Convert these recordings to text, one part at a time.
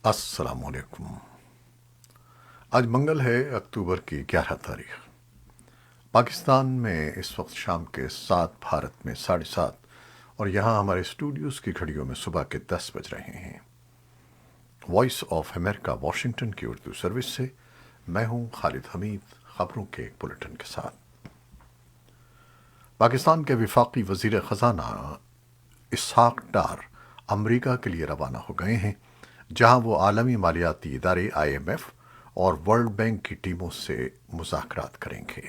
السلام علیکم۔ آج منگل ہے، اکتوبر کی 11 تاریخ۔ پاکستان میں اس وقت شام کے 7، بھارت میں 7:30، اور یہاں ہمارے اسٹوڈیوز کی گھڑیوں میں صبح کے 10 بج رہے ہیں۔ وائس آف امریکہ واشنگٹن کی اردو سروس سے میں ہوں خالد حمید، خبروں کے ایک بلٹن کے ساتھ۔ پاکستان کے وفاقی وزیر خزانہ اسحاق ڈار امریکہ کے لیے روانہ ہو گئے ہیں، جہاں وہ عالمی مالیاتی ادارے IMF اور ورلڈ بینک کی ٹیموں سے مذاکرات کریں گے۔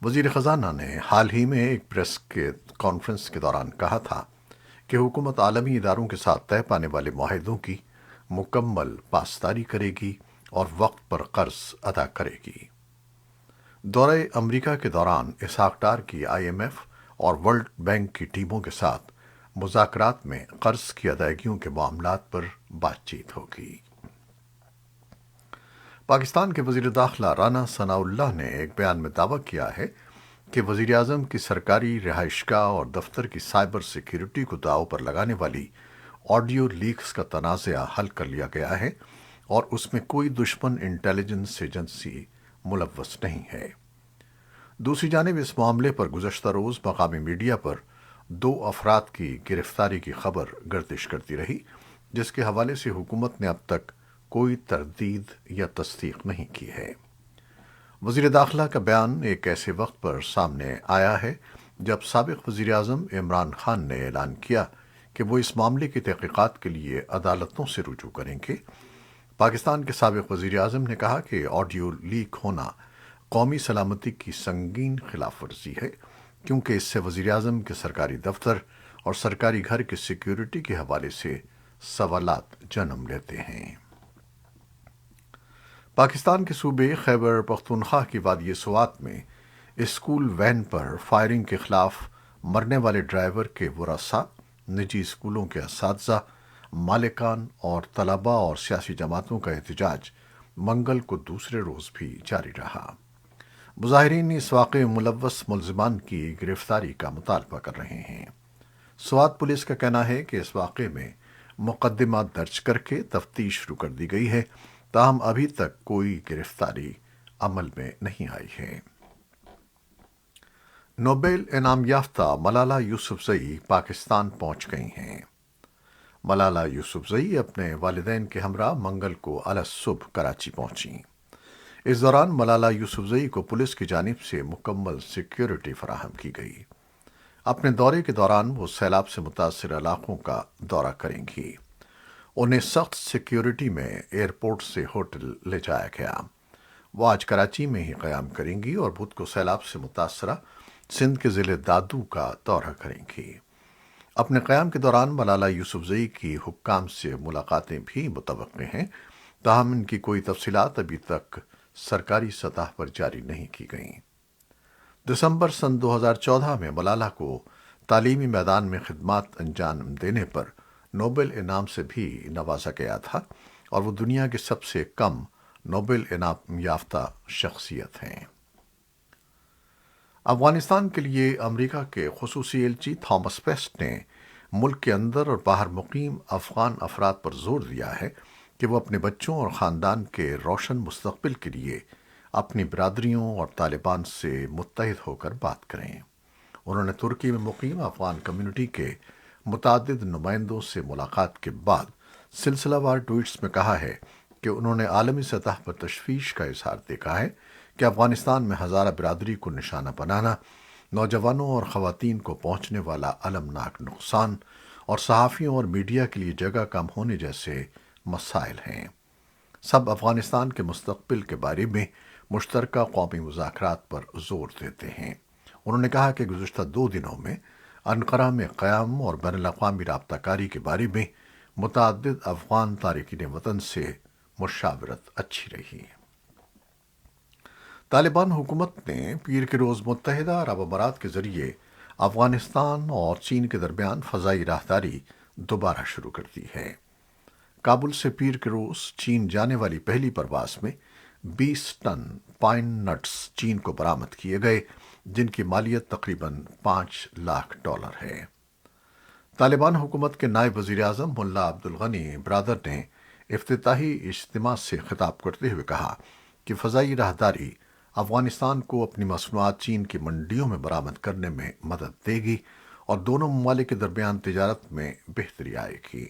وزیر خزانہ نے حال ہی میں ایک پریس کانفرنس کے دوران کہا تھا کہ حکومت عالمی اداروں کے ساتھ طے پانے والے معاہدوں کی مکمل پاسداری کرے گی اور وقت پر قرض ادا کرے گی۔ دورہ امریکہ کے دوران اسحاق ڈار کی IMF اور ورلڈ بینک کی ٹیموں کے ساتھ مذاکرات میں قرض کی ادائیگیوں کے معاملات پر بات چیت ہوگی۔ پاکستان کے وزیر داخلہ رانا ثناء اللہ نے ایک بیان میں دعویٰ کیا ہے کہ وزیر اعظم کی سرکاری رہائش گاہ اور دفتر کی سائبر سیکیورٹی کو داؤ پر لگانے والی آڈیو لیکس کا تنازعہ حل کر لیا گیا ہے اور اس میں کوئی دشمن انٹیلیجنس ایجنسی ملوث نہیں ہے۔ دوسری جانب اس معاملے پر گزشتہ روز مقامی میڈیا پر 2 افراد کی گرفتاری کی خبر گردش کرتی رہی، جس کے حوالے سے حکومت نے اب تک کوئی تردید یا تصدیق نہیں کی ہے۔ وزیر داخلہ کا بیان ایک ایسے وقت پر سامنے آیا ہے جب سابق وزیر اعظم عمران خان نے اعلان کیا کہ وہ اس معاملے کی تحقیقات کے لیے عدالتوں سے رجوع کریں گے۔ پاکستان کے سابق وزیر اعظم نے کہا کہ آڈیو لیک ہونا قومی سلامتی کی سنگین خلاف ورزی ہے، کیونکہ اس سے وزیر اعظم کے سرکاری دفتر اور سرکاری گھر کی سیکیورٹی کے حوالے سے سوالات جنم لیتے ہیں۔ پاکستان کے صوبے خیبر پختونخوا کی وادی سوات میں اسکول وین پر فائرنگ کے خلاف مرنے والے ڈرائیور کے ورثاء، نجی اسکولوں کے اساتذہ، مالکان اور طلباء اور سیاسی جماعتوں کا احتجاج منگل کو دوسرے روز بھی جاری رہا۔ مظاہرین اس واقعے میں ملوث ملزمان کی گرفتاری کا مطالبہ کر رہے ہیں۔ سوات پولیس کا کہنا ہے کہ اس واقعے میں مقدمہ درج کر کے تفتیش شروع کر دی گئی ہے، تاہم ابھی تک کوئی گرفتاری عمل میں نہیں آئی ہے۔ نوبل انعام یافتہ ملالہ یوسفزئی پاکستان پہنچ گئی ہیں۔ ملالہ یوسفزئی اپنے والدین کے ہمراہ منگل کو الصبح کراچی پہنچیں۔ اس دوران ملالہ یوسفزئی کو پولیس کی جانب سے مکمل سیکیورٹی فراہم کی گئی۔ اپنے دورے کے دوران وہ سیلاب سے متاثرہ علاقوں کا دورہ کریں گی۔ انہیں سخت سیکیورٹی میں ایئرپورٹ سے ہوٹل لے جایا گیا۔ وہ آج کراچی میں ہی قیام کریں گی اور بدھ کو سیلاب سے متاثرہ سندھ کے ضلع دادو کا دورہ کریں گی۔ اپنے قیام کے دوران ملالہ یوسفزئی کی حکام سے ملاقاتیں بھی متوقع ہیں، تاہم ان کی کوئی تفصیلات ابھی تک سرکاری سطح پر جاری نہیں کی گئیں۔ دسمبر سن 2014 میں ملالہ کو تعلیمی میدان میں خدمات انجام دینے پر نوبل انعام سے بھی نوازا گیا تھا، اور وہ دنیا کے سب سے کم نوبل انعام یافتہ شخصیت ہیں۔ افغانستان کے لیے امریکہ کے خصوصی ایلچی تھامس ویسٹ نے ملک کے اندر اور باہر مقیم افغان افراد پر زور دیا ہے کہ وہ اپنے بچوں اور خاندان کے روشن مستقبل کے لیے اپنی برادریوں اور طالبان سے متحد ہو کر بات کریں۔ انہوں نے ترکی میں مقیم افغان کمیونٹی کے متعدد نمائندوں سے ملاقات کے بعد سلسلہ وار ٹویٹس میں کہا ہے کہ انہوں نے عالمی سطح پر تشویش کا اظہار دیکھا ہے کہ افغانستان میں ہزارہ برادری کو نشانہ بنانا، نوجوانوں اور خواتین کو پہنچنے والا المناک نقصان اور صحافیوں اور میڈیا کے لیے جگہ کم ہونے جیسے مسائل ہیں۔ سب افغانستان کے مستقبل کے بارے میں مشترکہ قومی مذاکرات پر زور دیتے ہیں۔ انہوں نے کہا کہ گزشتہ 2 دنوں میں انقرہ میں قیام اور بین الاقوامی رابطہ کاری کے بارے میں متعدد افغان تارکین وطن سے مشاورت اچھی رہی۔ طالبان حکومت نے پیر کے روز متحدہ عرب امارات کے ذریعے افغانستان اور چین کے درمیان فضائی راہداری دوبارہ شروع کر دی ہے۔ کابل سے پیر کے روز چین جانے والی پہلی پرواز میں 20 ٹن پائن نٹس چین کو برآمد کیے گئے، جن کی مالیت تقریباً $5 لاکھ ہے۔ طالبان حکومت کے نائب وزیر اعظم ملا عبدالغنی برادر نے افتتاحی اجتماع سے خطاب کرتے ہوئے کہا کہ فضائی راہداری افغانستان کو اپنی مصنوعات چین کی منڈیوں میں برآمد کرنے میں مدد دے گی اور دونوں ممالک کے درمیان تجارت میں بہتری آئے گی۔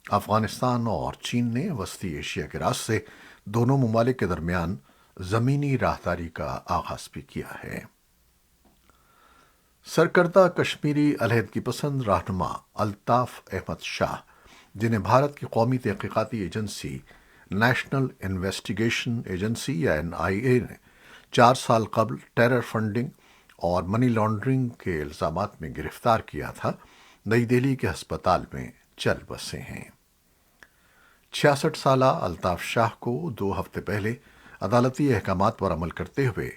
افغانستان اور چین نے وسطی ایشیا کے راستے دونوں ممالک کے درمیان زمینی راہداری کا آغاز بھی کیا ہے۔ سرکردہ کشمیری علیحدگی پسند رہنما الطاف احمد شاہ، جنہیں بھارت کی قومی تحقیقاتی ایجنسی نیشنل انویسٹیگیشن ایجنسی یا NIA نے 4 سال قبل ٹیرر فنڈنگ اور منی لانڈرنگ کے الزامات میں گرفتار کیا تھا، نئی دہلی کے ہسپتال میں چل بسے ہیں۔ 66 سالہ الطاف شاہ کو 2 ہفتے پہلے عدالتی احکامات پر عمل کرتے ہوئے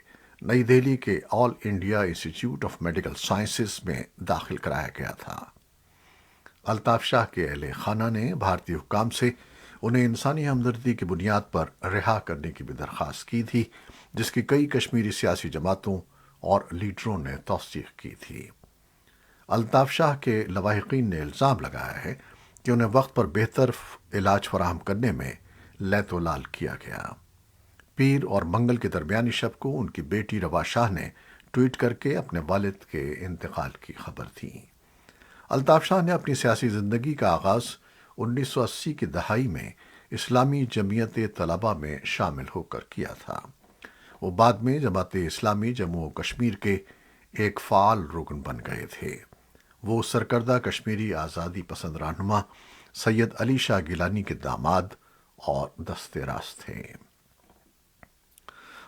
نئی دہلی کے آل انڈیا انسٹی ٹیوٹ آف میڈیکل سائنسز میں داخل کرایا گیا تھا۔ الطاف شاہ کے اہل خانہ نے بھارتی حکام سے انہیں انسانی ہمدردی کی بنیاد پر رہا کرنے کی بھی درخواست کی تھی، جس کی کئی کشمیری سیاسی جماعتوں اور لیڈروں نے توثیق کی تھی۔ الطاف شاہ کے لواحقین نے الزام لگایا ہے کہ انہیں وقت پر بہتر علاج فراہم کرنے میں لیت و لال کیا گیا۔ پیر اور منگل کے درمیانی شب کو ان کی بیٹی روا شاہ نے ٹویٹ کر کے اپنے والد کے انتقال کی خبر دی۔ الطاف شاہ نے اپنی سیاسی زندگی کا آغاز 1980 کی دہائی میں اسلامی جمعیت طلبہ میں شامل ہو کر کیا تھا۔ وہ بعد میں جماعت اسلامی جموں و کشمیر کے ایک فعال رکن بن گئے تھے۔ وہ سرکردہ کشمیری آزادی پسند رہنما سید علی شاہ گیلانی کے داماد اور دست راست تھے۔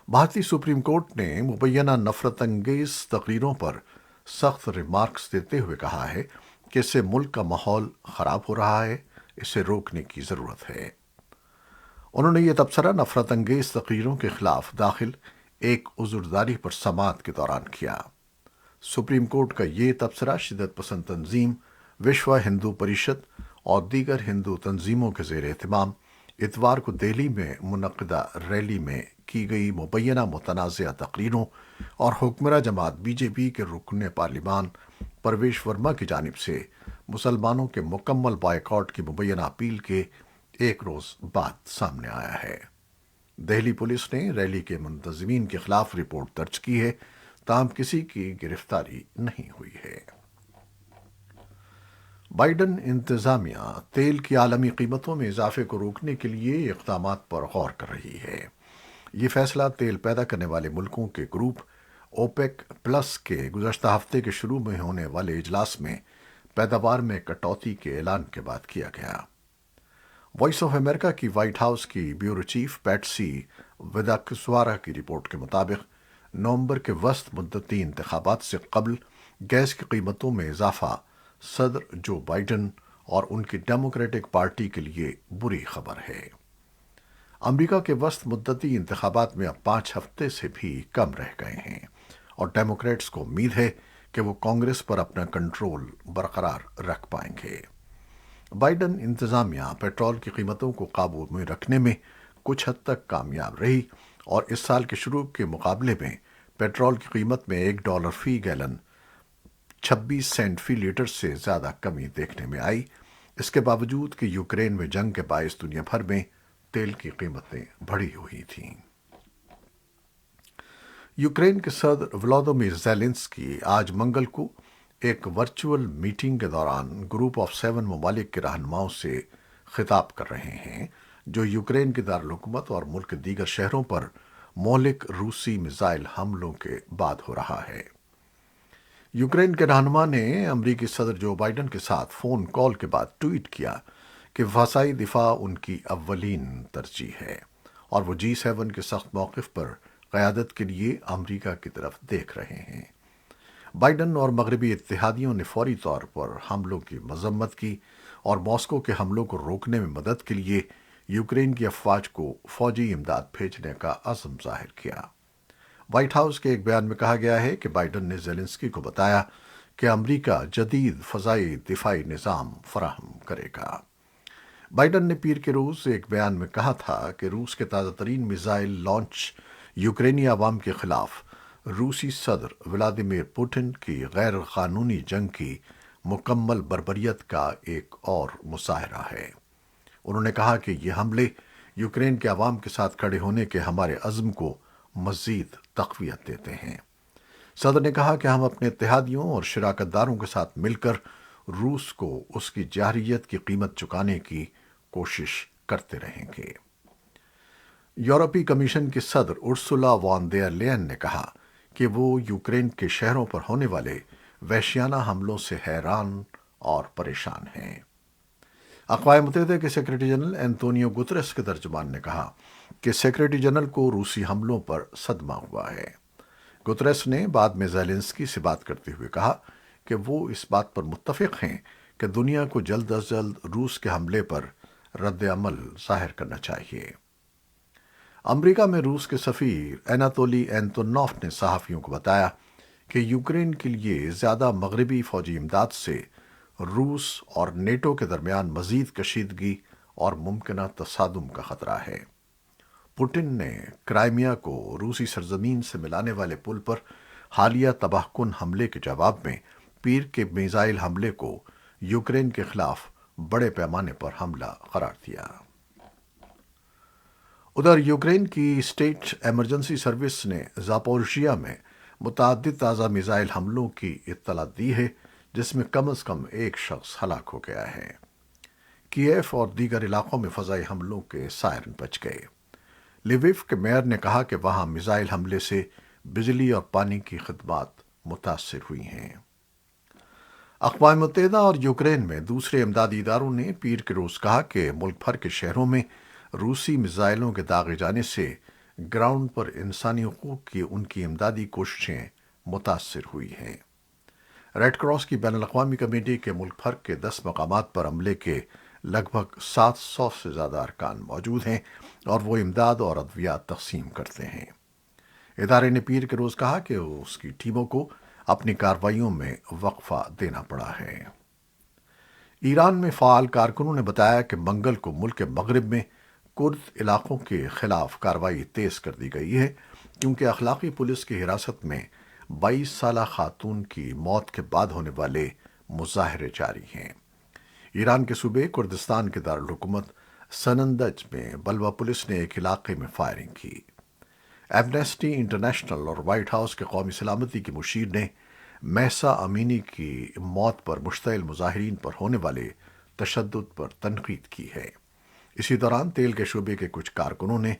بھارتی سپریم کورٹ نے مبینہ نفرت انگیز تقریروں پر سخت ریمارکس دیتے ہوئے کہا ہے کہ اس سے ملک کا ماحول خراب ہو رہا ہے، اسے روکنے کی ضرورت ہے۔ انہوں نے یہ تبصرہ نفرت انگیز تقریروں کے خلاف داخل ایک عذرداری پر سماعت کے دوران کیا۔ سپریم کورٹ کا یہ تبصرہ شدت پسند تنظیم وشوا ہندو پریشد اور دیگر ہندو تنظیموں کے زیر اہتمام اتوار کو دہلی میں منعقدہ ریلی میں کی گئی مبینہ متنازعہ تقریروں اور حکمراں جماعت BJP کے رکن پارلیمان پرویش ورما کی جانب سے مسلمانوں کے مکمل بائیکاٹ کی مبینہ اپیل کے ایک روز بعد سامنے آیا ہے۔ دہلی پولیس نے ریلی کے منتظمین کے خلاف رپورٹ درج کی ہے، تاہم کسی کی گرفتاری نہیں ہوئی ہے۔ بائیڈن انتظامیہ تیل کی عالمی قیمتوں میں اضافے کو روکنے کے لیے اقدامات پر غور کر رہی ہے۔ یہ فیصلہ تیل پیدا کرنے والے ملکوں کے گروپ اوپیک پلس کے گزشتہ ہفتے کے شروع میں ہونے والے اجلاس میں پیداوار میں کٹوتی کے اعلان کے بعد کیا گیا۔ وائس آف امریکہ کی وائٹ ہاؤس کی بیورو چیف پیٹسی وداکسوارا کی رپورٹ کے مطابق نومبر کے وسط مدتی انتخابات سے قبل گیس کی قیمتوں میں اضافہ صدر جو بائیڈن اور ان کی ڈیموکریٹک پارٹی کے لیے بری خبر ہے۔ امریکہ کے وسط مدتی انتخابات میں اب 5 ہفتے سے بھی کم رہ گئے ہیں اور ڈیموکریٹس کو امید ہے کہ وہ کانگریس پر اپنا کنٹرول برقرار رکھ پائیں گے۔ بائیڈن انتظامیہ پیٹرول کی قیمتوں کو قابو میں رکھنے میں کچھ حد تک کامیاب رہی اور اس سال کے شروع کے مقابلے میں پیٹرول کی قیمت میں $1 فی گیلن 26 سینٹ فی لیٹر سے زیادہ کمی دیکھنے میں آئی۔ اس کے باوجود کہ یوکرین میں جنگ کے باعث دنیا بھر میں تیل کی قیمتیں بڑھی ہوئی تھیں۔ یوکرین کے صدر ولادیمیر زیلنسکی آج منگل کو ایک ورچوئل میٹنگ کے دوران گروپ آف 7 ممالک کے رہنماؤں سے خطاب کر رہے ہیں، جو یوکرین کے دارالحکومت اور ملک کے دیگر شہروں پر مہلک روسی میزائل حملوں کے بعد ہو رہا ہے۔ یوکرین کے رہنما نے امریکی صدر جو بائیڈن کے ساتھ فون کال کے بعد ٹویٹ کیا کہ فضائی دفاع ان کی اولین ترجیح ہے اور وہ G7 کے سخت موقف پر قیادت کے لیے امریکہ کی طرف دیکھ رہے ہیں۔ بائیڈن اور مغربی اتحادیوں نے فوری طور پر حملوں کی مذمت کی اور ماسکو کے حملوں کو روکنے میں مدد کے لیے یوکرین کی افواج کو فوجی امداد بھیجنے کا عزم ظاہر کیا۔ وائٹ ہاؤس کے ایک بیان میں کہا گیا ہے کہ بائیڈن نے زیلنسکی کو بتایا کہ امریکہ جدید فضائی دفاعی نظام فراہم کرے گا۔ بائیڈن نے پیر کے روز ایک بیان میں کہا تھا کہ روس کے تازہ ترین میزائل لانچ یوکرینی عوام کے خلاف روسی صدر ولادیمیر پوٹن کی غیر قانونی جنگ کی مکمل بربریت کا ایک اور مظاہرہ ہے۔ انہوں نے کہا کہ یہ حملے یوکرین کے عوام کے ساتھ کھڑے ہونے کے ہمارے عزم کو مزید تقویت دیتے ہیں۔ صدر نے کہا کہ ہم اپنے اتحادیوں اور شراکت داروں کے ساتھ مل کر روس کو اس کی جارحیت کی قیمت چکانے کی کوشش کرتے رہیں گے۔ یورپی کمیشن کی صدر ارسولا وان دیر لین نے کہا کہ وہ یوکرین کے شہروں پر ہونے والے وحشیانہ حملوں سے حیران اور پریشان ہیں۔ اقوام متحدہ کے سیکریٹری جنرل اینتونیو گترس کے ترجمان نے کہا کہ سیکریٹری جنرل کو روسی حملوں پر صدمہ ہوا ہے۔ گترس نے بعد میں زیلنسکی سے بات کرتے ہوئے کہا کہ وہ اس بات پر متفق ہیں کہ دنیا کو جلد از جلد روس کے حملے پر رد عمل ظاہر کرنا چاہیے۔ امریکہ میں روس کے سفیر اناتولی اینتونوف نے صحافیوں کو بتایا کہ یوکرین کے لیے زیادہ مغربی فوجی امداد سے روس اور نیٹو کے درمیان مزید کشیدگی اور ممکنہ تصادم کا خطرہ ہے۔ پوٹن نے کرائمیا کو روسی سرزمین سے ملانے والے پل پر حالیہ تباہ کن حملے کے جواب میں پیر کے میزائل حملے کو یوکرین کے خلاف بڑے پیمانے پر حملہ قرار دیا۔ ادھر یوکرین کی اسٹیٹ ایمرجنسی سروس نے زاپورژیا میں متعدد تازہ میزائل حملوں کی اطلاع دی ہے، جس میں کم از کم ایک شخص ہلاک ہو گیا ہے۔ کیف اور دیگر علاقوں میں فضائی حملوں کے سائرن بج گئے۔ لیویو کے میئر نے کہا کہ وہاں میزائل حملے سے بجلی اور پانی کی خدمات متاثر ہوئی ہیں۔ اقوام متحدہ اور یوکرین میں دوسرے امدادی اداروں نے پیر کے روز کہا کہ ملک بھر کے شہروں میں روسی میزائلوں کے داغے جانے سے گراؤنڈ پر انسانی حقوق کی ان کی امدادی کوششیں متاثر ہوئی ہیں۔ ریڈ کراس کی بین الاقوامی کمیٹی کے ملک بھر کے 10 مقامات پر عملے کے لگ بھگ 700 سے زیادہ ارکان موجود ہیں اور وہ امداد اور ادویات تقسیم کرتے ہیں۔ ادارے نے پیر کے روز کہا کہ اس کی ٹیموں کو اپنی کارروائیوں میں وقفہ دینا پڑا ہے۔ ایران میں فعال کارکنوں نے بتایا کہ منگل کو ملک کے مغرب میں کرد علاقوں کے خلاف کارروائی تیز کر دی گئی ہے، کیونکہ اخلاقی پولیس کی حراست میں 22 سالہ خاتون کی موت کے بعد ہونے والے مظاہرے جاری ہیں۔ ایران کے صوبے کردستان کے دارالحکومت سنندج میں بلوا پولیس نے ایک علاقے میں فائرنگ کی۔ ایمنسٹی انٹرنیشنل اور وائٹ ہاؤس کے قومی سلامتی کے مشیر نے مہسا امینی کی موت پر مشتعل مظاہرین پر ہونے والے تشدد پر تنقید کی ہے۔ اسی دوران تیل کے شعبے کے کچھ کارکنوں نے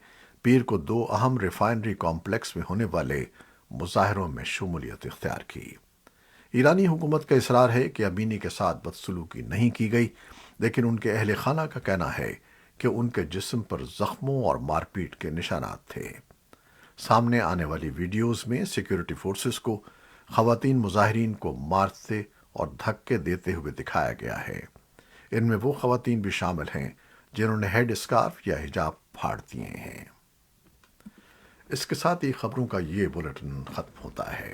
پیر کو 2 اہم ریفائنری کمپلیکس میں ہونے والے مظاہروں میں شمولیت اختیار کی۔ ایرانی حکومت کا اصرار ہے کہ امینی کے ساتھ بدسلوکی نہیں کی گئی، لیکن ان کے اہل خانہ کا کہنا ہے کہ ان کے جسم پر زخموں اور مار پیٹ کے نشانات تھے۔ سامنے آنے والی ویڈیوز میں سیکیورٹی فورسز کو خواتین مظاہرین کو مارتے اور دھکے دیتے ہوئے دکھایا گیا ہے۔ ان میں وہ خواتین بھی شامل ہیں جنہوں نے ہیڈ اسکارف یا حجاب پھاڑ دیے ہیں۔ اس کے ساتھ ہی خبروں کا یہ بلیٹن ختم ہوتا ہے۔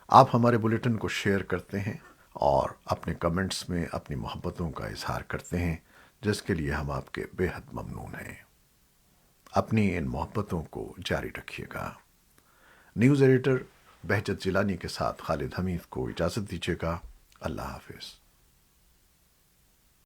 آپ ہمارے بلیٹن کو شیئر کرتے ہیں اور اپنے کمنٹس میں اپنی محبتوں کا اظہار کرتے ہیں، جس کے لیے ہم آپ کے بے حد ممنون ہیں۔ اپنی ان محبتوں کو جاری رکھیے گا۔ نیوز ایڈیٹر بہجت جیلانی کے ساتھ خالد حمید کو اجازت دیجیے گا۔ اللہ حافظ۔